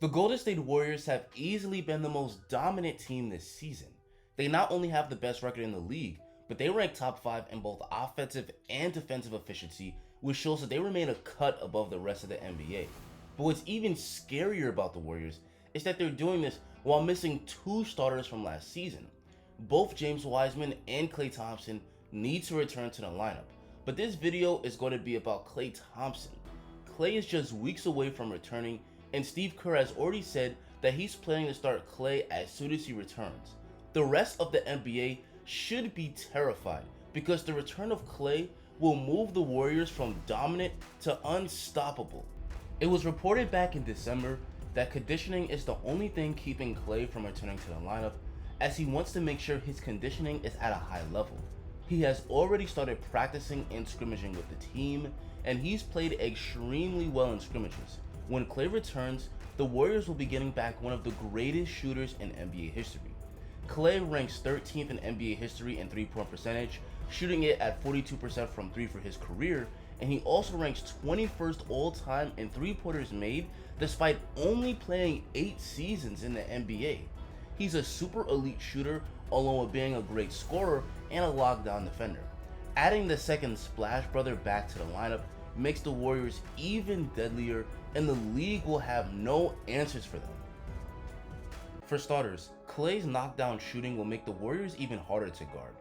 The Golden State Warriors have easily been the most dominant team this season. They not only have the best record in the league, but they rank top 5 in both offensive and defensive efficiency, which shows that they remain a cut above the rest of the NBA. But what's even scarier about the Warriors is that they're doing this while missing 2 starters from last season. Both James Wiseman and Klay Thompson need to return to the lineup, but this video is going to be about Klay Thompson. Klay is just weeks away from returning, and Steve Kerr has already said that he's planning to start Klay as soon as he returns. The rest of the NBA should be terrified because the return of Klay will move the Warriors from dominant to unstoppable. It was reported back in December that conditioning is the only thing keeping Klay from returning to the lineup, as he wants to make sure his conditioning is at a high level. He has already started practicing and scrimmaging with the team, and he's played extremely well in scrimmages. When Klay returns, the Warriors will be getting back one of the greatest shooters in NBA history. Klay ranks 13th in NBA history in three-point percentage, shooting it at 42% from 3 for his career, and he also ranks 21st all-time in three-pointers made despite only playing 8 seasons in the NBA. He's a super elite shooter along with being a great scorer and a lockdown defender. Adding the second Splash brother back to the lineup makes the Warriors even deadlier, and the league will have no answers for them. For starters, Klay's knockdown shooting will make the Warriors even harder to guard.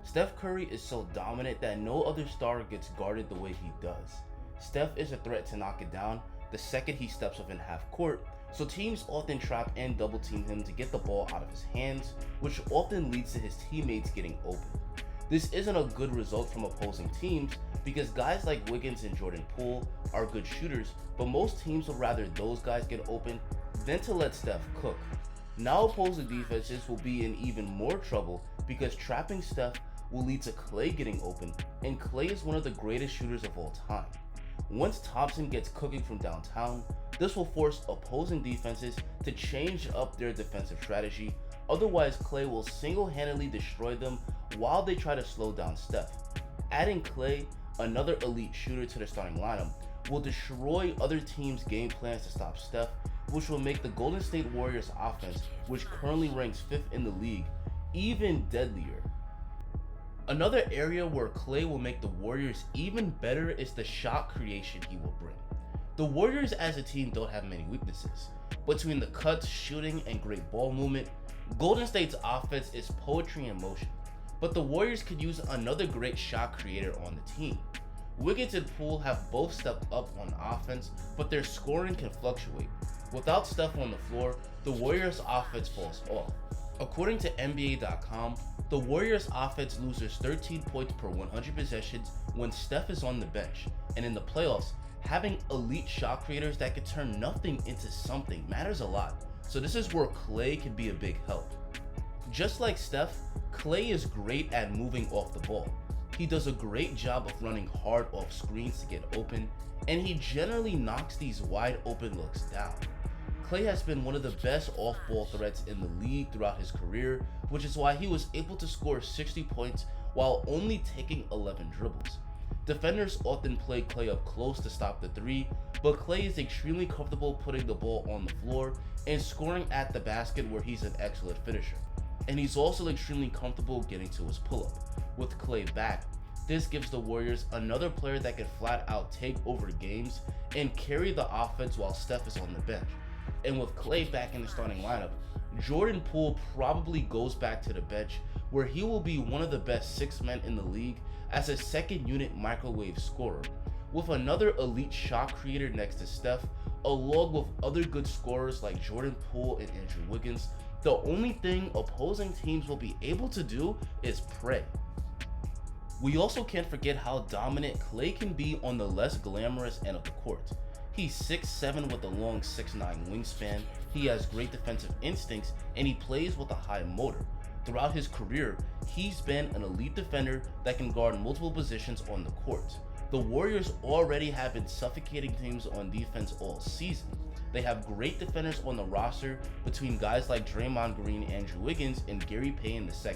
Steph Curry is so dominant that no other star gets guarded the way he does. Steph is a threat to knock it down the second he steps up in half court, so teams often trap and double team him to get the ball out of his hands, which often leads to his teammates getting open. This isn't a good result from opposing teams because guys like Wiggins and Jordan Poole are good shooters, but most teams would rather those guys get open than to let Steph cook. Now opposing defenses will be in even more trouble because trapping Steph will lead to Klay getting open, and Klay is one of the greatest shooters of all time. Once Thompson gets cooking from downtown, this will force opposing defenses to change up their defensive strategy, otherwise Klay will single-handedly destroy them while they try to slow down Steph. Adding Klay, another elite shooter, to the starting lineup will destroy other teams' game plans to stop Steph, which will make the Golden State Warriors offense, which currently ranks 5th in the league, even deadlier. Another area where Klay will make the Warriors even better is the shot creation he will bring. The Warriors as a team don't have many weaknesses. Between the cuts, shooting, and great ball movement, Golden State's offense is poetry in motion. But the Warriors could use another great shot creator on the team. Wiggins and Poole have both stepped up on offense, but their scoring can fluctuate. Without Steph on the floor, the Warriors' offense falls off. According to NBA.com, the Warriors' offense loses 13 points per 100 possessions when Steph is on the bench, and in the playoffs, having elite shot creators that can turn nothing into something matters a lot, so this is where Klay can be a big help. Just like Steph, Klay is great at moving off the ball. He does a great job of running hard off screens to get open, and he generally knocks these wide open looks down. Klay has been one of the best off-ball threats in the league throughout his career, which is why he was able to score 60 points while only taking 11 dribbles. Defenders often play Klay up close to stop the 3, but Klay is extremely comfortable putting the ball on the floor and scoring at the basket where he's an excellent finisher. And he's also extremely comfortable getting to his pull-up. With Klay back, this gives the Warriors another player that can flat out take over games and carry the offense while Steph is on the bench. And with Klay back in the starting lineup, Jordan Poole probably goes back to the bench where he will be one of the best 6 men in the league as a second unit microwave scorer. With another elite shot creator next to Steph, along with other good scorers like Jordan Poole and Andrew Wiggins, the only thing opposing teams will be able to do is pray. We also can't forget how dominant Klay can be on the less glamorous end of the court. He's 6'7" with a long 6'9" wingspan, he has great defensive instincts, and he plays with a high motor. Throughout his career, he's been an elite defender that can guard multiple positions on the court. The Warriors already have been suffocating teams on defense all season. They have great defenders on the roster between guys like Draymond Green, Andrew Wiggins, and Gary Payton II,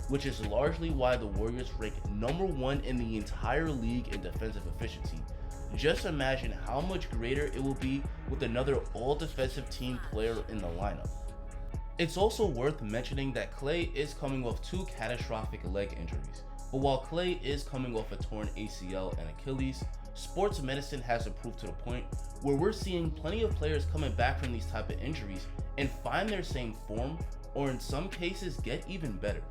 which is largely why the Warriors rank number 1 in the entire league in defensive efficiency, just imagine how much greater it will be with another all-defensive team player in the lineup. It's also worth mentioning that Klay is coming off 2 catastrophic leg injuries, but while Klay is coming off a torn ACL and Achilles, sports medicine has improved to the point where we're seeing plenty of players coming back from these type of injuries and find their same form, or in some cases get even better.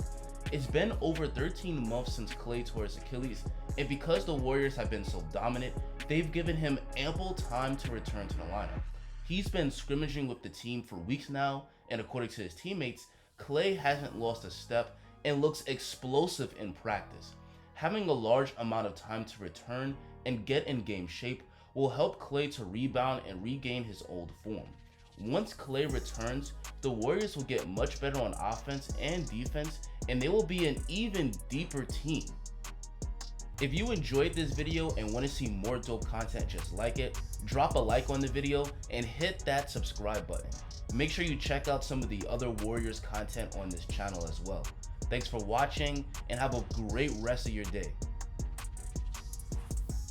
It's been over 13 months since Klay tore his Achilles, and because the Warriors have been so dominant, they've given him ample time to return to the lineup. He's been scrimmaging with the team for weeks now, and according to his teammates, Klay hasn't lost a step and looks explosive in practice. Having a large amount of time to return and get in game shape will help Klay to rebound and regain his old form. Once Klay returns, the Warriors will get much better on offense and defense, and they will be an even deeper team. If you enjoyed this video and want to see more dope content just like it, drop a like on the video and hit that subscribe button. Make sure you check out some of the other Warriors content on this channel as well. Thanks for watching and have a great rest of your day.